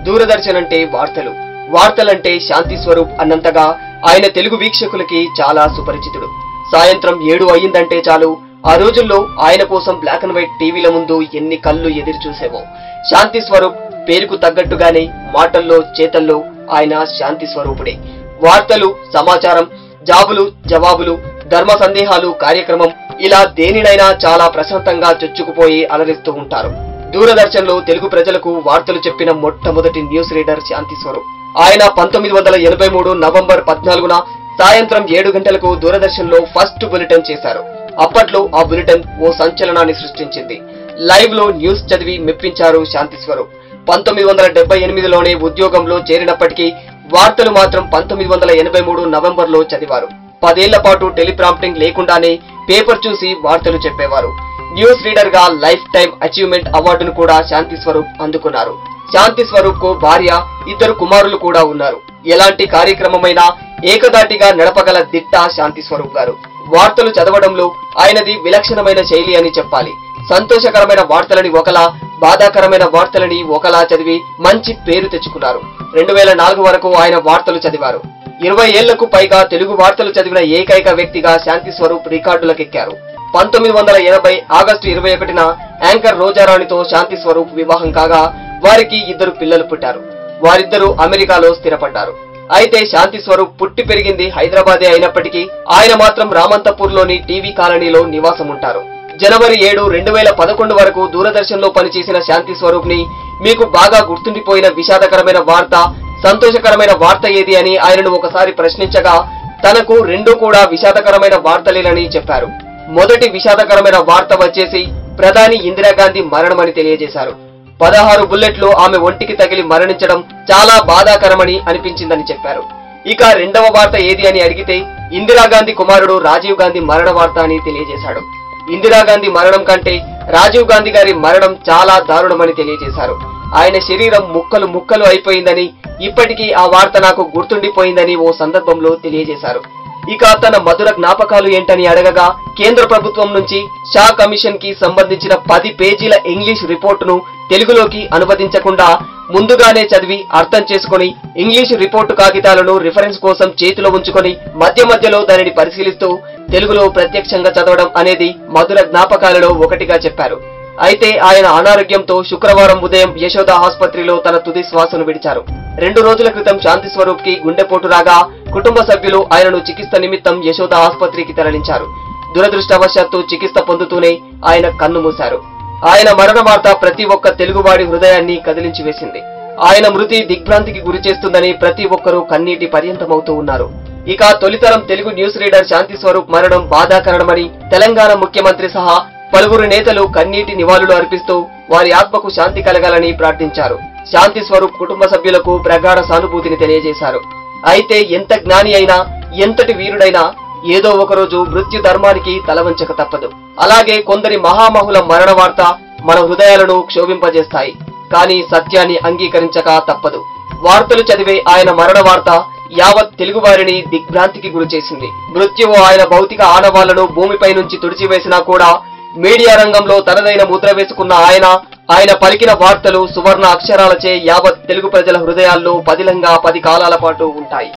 దూరదర్శన్ అంటే వార్తలు, వార్తలంటే శాంతి స్వరూప్ అన్నంతగా ఆయన తెలుగు వీక్షకులకి చాలా సుపరిచితుడు. సాయంత్రం 7 అయ్యిందంటే చాలు ఆ రోజుల్లో ఆయన కోసం బ్లాక్ అండ్ వైట్ టీవీల ముందు ఎన్ని కళ్ళు ఎదురు చూసేవో. శాంతి స్వరూప్ పేరుకు తగ్గట్టుగానే మాటల్లో చేతల్లో ఆయన శాంతి స్వరూపుడే. వార్తలు, సమాచారం, జాబులు, జవాబులు, ధర్మ సందేహాలు కార్యక్రమం ఇలా దేనినైనా చాలా ప్రశాంతంగా చొచ్చుకుపోయి అలరిస్తూ ఉంటారు. దూరదర్శన్ లో తెలుగు ప్రజలకు వార్తలు చెప్పిన మొట్టమొదటి న్యూస్ రీడర్ శాంతి స్వరూప్. ఆయన 1983 నవంబర్ 14న సాయంత్రం 7 గంటలకు దూరదర్శన్ లో ఫస్ట్ బులెటిన్ చేశారు. అప్పట్లో ఆ బులెటిన్ ఓ సంచలనాన్ని సృష్టించింది. లైవ్ లో న్యూస్ చదివి మెప్పించారు శాంతి స్వరూప్. 1978లోనే ఉద్యోగంలో చేరినప్పటికీ వార్తలు మాత్రం 1983 నవంబర్లో చదివారు. 10 ఏళ్ల పాటు టెలిప్రాంప్టింగ్ లేకుండానే పేపర్ చూసి వార్తలు చెప్పేవారు. న్యూస్ రీడర్ గా లైఫ్ టైం అచీవ్మెంట్ అవార్డును కూడా శాంతి స్వరూప్ అందుకున్నారు. శాంతి స్వరూప్ కు భార్య, 2 కుమారులు కూడా ఉన్నారు. ఎలాంటి కార్యక్రమమైనా ఏకదాటిగా నడపగల దిట్ట శాంతి స్వరూప్ గారు. వార్తలు చదవడంలో ఆయనది విలక్షణమైన శైలి అని చెప్పాలి. సంతోషకరమైన వార్తలని ఒకలా, బాధాకరమైన వార్తలని ఒకలా చదివి మంచి పేరు తెచ్చుకున్నారు. 2004 వరకు ఆయన వార్తలు చదివారు. 20 ఏళ్లకు పైగా తెలుగు వార్తలు చదివిన ఏకైక వ్యక్తిగా శాంతి స్వరూప్ రికార్డులకెక్కారు. 1980 ఆగస్టు 21న యాంకర్ రోజారాణితో శాంతి స్వరూప్ వివాహం కాగా వారికి 2 పిల్లలు పుట్టారు. వారిద్దరూ అమెరికాలో స్థిరపడ్డారు. అయితే శాంతి స్వరూప్ పుట్టి పెరిగింది హైదరాబాదే అయినప్పటికీ ఆయన మాత్రం రామంతపూర్ లోని టీవీ కాలనీలో నివాసం ఉంటారు. జనవరి 7, 2011 వరకు దూరదర్శన్ లో పనిచేసిన శాంతి స్వరూప్ ని మీకు బాగా గుర్తుండిపోయిన విషాదకరమైన వార్త, సంతోషకరమైన వార్త ఏది అని ఆయనను ఒకసారి ప్రశ్నించగా తనకు 2 కూడా విషాదకరమైన వార్తలేనని చెప్పారు. మొదటి విషాదకరమైన వార్త వచ్చేసి ప్రధాని ఇందిరాగాంధీ మరణమని తెలియజేశారు. 16 బుల్లెట్లు ఆమె ఒంటికి తగిలి మరణించడం చాలా బాధాకరమని అనిపించిందని చెప్పారు. ఇక రెండవ వార్త ఏది అని అడిగితే ఇందిరాగాంధీ కుమారుడు రాజీవ్ గాంధీ మరణ వార్త అని తెలియజేశాడు. ఇందిరాగాంధీ మరణం కంటే రాజీవ్ గాంధీ గారి మరణం చాలా దారుణమని తెలియజేశారు. ఆయన శరీరం ముక్కలు ముక్కలు అయిపోయిందని, ఇప్పటికీ ఆ వార్త నాకు గుర్తుండిపోయిందని ఓ సందర్భంలో తెలియజేశారు. ఇక తన మధుర జ్ఞాపకాలు ఏంటని అడగగా కేంద్ర ప్రభుత్వం నుంచి షా కమిషన్ కి సంబంధించిన 10 పేజీల ఇంగ్లీష్ రిపోర్టును తెలుగులోకి అనువదించకుండా ముందుగానే చదివి అర్థం చేసుకుని ఇంగ్లీష్ రిపోర్టు కాగితాలను రిఫరెన్స్ కోసం చేతిలో ఉంచుకొని మధ్య మధ్యలో దానిని పరిశీలిస్తూ తెలుగులో ప్రత్యక్షంగా చదవడం అనేది మధుర జ్ఞాపకాలలో ఒకటిగా చెప్పారు. అయితే ఆయన అనారోగ్యంతో శుక్రవారం ఉదయం యశోద ఆసుపత్రిలో తన తుది శ్వాసను విడిచారు. 2 రోజుల క్రితం శాంతి స్వరూప్ కి గుండెపోటు రాగా కుటుంబ సభ్యులు ఆయనను చికిత్స నిమిత్తం యశోద ఆసుపత్రికి తరలించారు. దురదృష్టవశాత్తు చికిత్స పొందుతూనే ఆయన కన్ను మూశారు. ఆయన మరణ వార్త ప్రతి ఒక్క తెలుగువాడి హృదయాన్ని కదిలించి వేసింది. ఆయన మృతి దిగ్భ్రాంతికి గురి చేస్తుందని ప్రతి ఒక్కరూ కన్నీటి పర్యంతమవుతూ ఉన్నారు. ఇక తొలితరం తెలుగు న్యూస్ రీడర్ శాంతి స్వరూప్ మరణం బాధాకరమని తెలంగాణ ముఖ్యమంత్రి సహా పలువురు నేతలు కన్నీటి నివాళులు అర్పిస్తూ వారి ఆత్మకు శాంతి కలగాలని ప్రార్థించారు. శాంతి స్వరూప్ కుటుంబ సభ్యులకు ప్రగాఢ సానుభూతిని తెలియజేశారు. అయితే ఎంత జ్ఞాని అయినా, ఎంతటి వీరుడైనా ఏదో ఒకరోజు మృత్యు ధర్మానికి తలవంచక తప్పదు. అలాగే కొందరి మహామహుల మరణ వార్త మన హృదయాలను క్షోభింపజేస్తాయి. కానీ సత్యాన్ని అంగీకరించక తప్పదు. వార్తలు చదివే ఆయన మరణ వార్త యావత్ తెలుగువారిని దిగ్భ్రాంతికి గురిచేసింది. మృత్యువు ఆయన భౌతిక ఆనవాళ్లను భూమిపై నుంచి తుడిచివేసినా కూడా మీడియా రంగంలో తనదైన ముద్ర వేసుకున్న ఆయన పలికిన వార్తలు సువర్ణ అక్షరాలచే యావత్ తెలుగు ప్రజల హృదయాల్లో పదిలంగా 10 కాలాల పాటు ఉంటాయి.